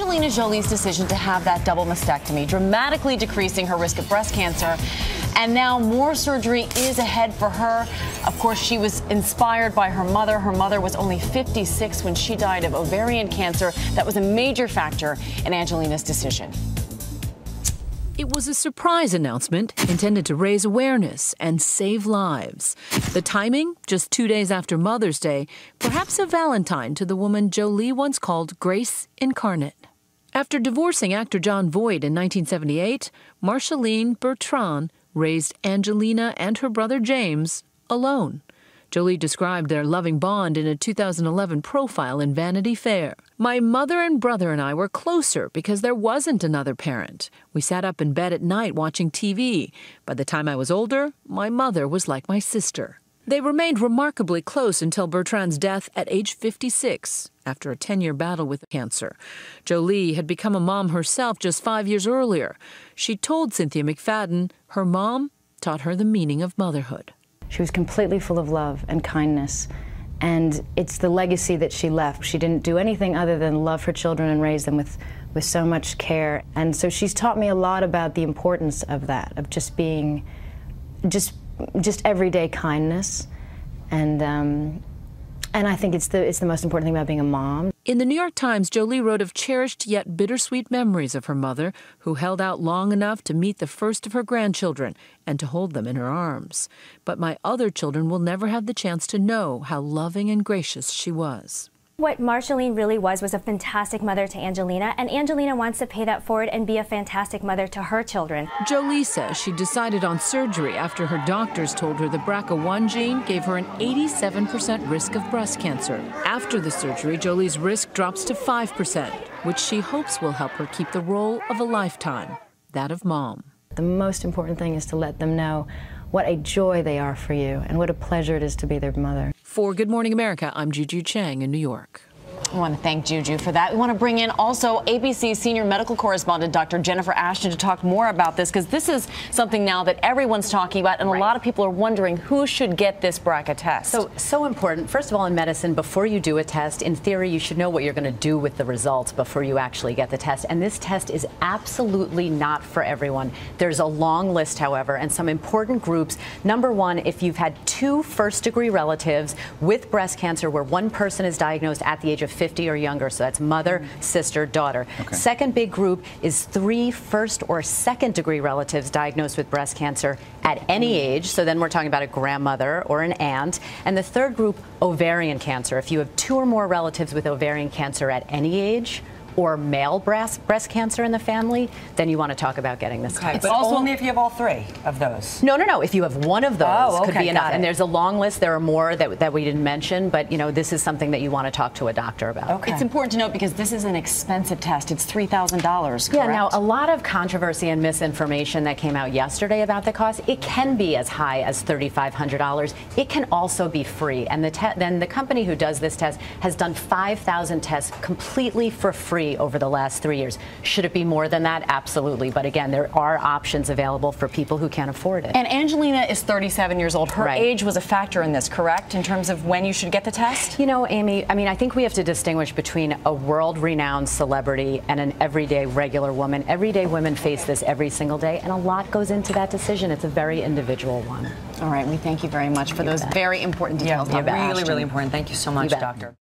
Angelina Jolie's decision to have that double mastectomy, dramatically decreasing her risk of breast cancer. And now more surgery is ahead for her. Of course, she was inspired by her mother. Her mother was only 56 when she died of ovarian cancer. That was a major factor in Angelina's decision. It was a surprise announcement intended to raise awareness and save lives. The timing, just 2 days after Mother's Day, perhaps a Valentine to the woman Jolie once called Grace Incarnate. After divorcing actor Jon Voight in 1978, Marceline Bertrand raised Angelina and her brother James alone. Jolie described their loving bond in a 2011 profile in Vanity Fair. "My mother and brother and I were closer because there wasn't another parent. We sat up in bed at night watching TV. By the time I was older, my mother was like my sister." They remained remarkably close until Bertrand's death at age 56, after a 10-year battle with cancer. Jolie had become a mom herself just 5 years earlier. She told Cynthia McFadden her mom taught her the meaning of motherhood. She was completely full of love and kindness, and it's the legacy that she left. She didn't do anything other than love her children and raise them with so much care. And so she's taught me a lot about the importance of that, of just being, just everyday kindness. And I think it's the most important thing about being a mom. In the New York Times, Jolie wrote of cherished yet bittersweet memories of her mother, who held out long enough to meet the first of her grandchildren and to hold them in her arms. But my other children will never have the chance to know how loving and gracious she was. What Marceline really was a fantastic mother to Angelina, and Angelina wants to pay that forward and be a fantastic mother to her children. Jolie says she decided on surgery after her doctors told her the BRCA1 gene gave her an 87% risk of breast cancer. After the surgery, Jolie's risk drops to 5%, which she hopes will help her keep the role of a lifetime, that of mom. The most important thing is to let them know what a joy they are for you and what a pleasure it is to be their mother. For Good Morning America, I'm Juju Chang in New York. I want to thank Juju for that. We want to bring in also ABC's senior medical correspondent, Dr. Jennifer Ashton, to talk more about this, because this is something now that everyone's talking about, and a lot of people are wondering who should get this BRCA test. So important. First of all, in medicine, before you do a test, in theory, you should know what you're going to do with the results before you actually get the test. And this test is absolutely not for everyone. There's a long list, however, and some important groups. Number one, if you've had 2 first-degree relatives with breast cancer where one person is diagnosed at the age of 50 or younger, so that's mother, sister, daughter. Okay. Second big group is 3 first or second degree relatives diagnosed with breast cancer at any age, so then we're talking about a grandmother or an aunt. And the third group, ovarian cancer. If you have 2 or more relatives with ovarian cancer at any age, or male breast cancer in the family, then you want to talk about getting this test. But also only if you have all 3 of those. No. If you have one of those, could be enough. And And there's a long list. There are more that we didn't mention, but you know, this is something that you want to talk to a doctor about. Okay. It's important to note because this is an expensive test. It's $3,000, correct? Yeah, now a lot of controversy and misinformation that came out yesterday about the cost. It can be as high as $3,500. It can also be free. And then the company who does this test has done 5,000 tests completely for free over the last 3 years. Should it be more than that? Absolutely. But again, there are options available for people who can't afford it. And Angelina is 37 years old. Her age was a factor in this, correct? In terms of when you should get the test? You know, Amy, I mean, I think we have to distinguish between a world-renowned celebrity and an everyday regular woman. Everyday women face this every single day, and a lot goes into that decision. It's a very individual one. All right. We thank you very much for those very important details. Yeah, really, really important. Thank you so much, Doctor.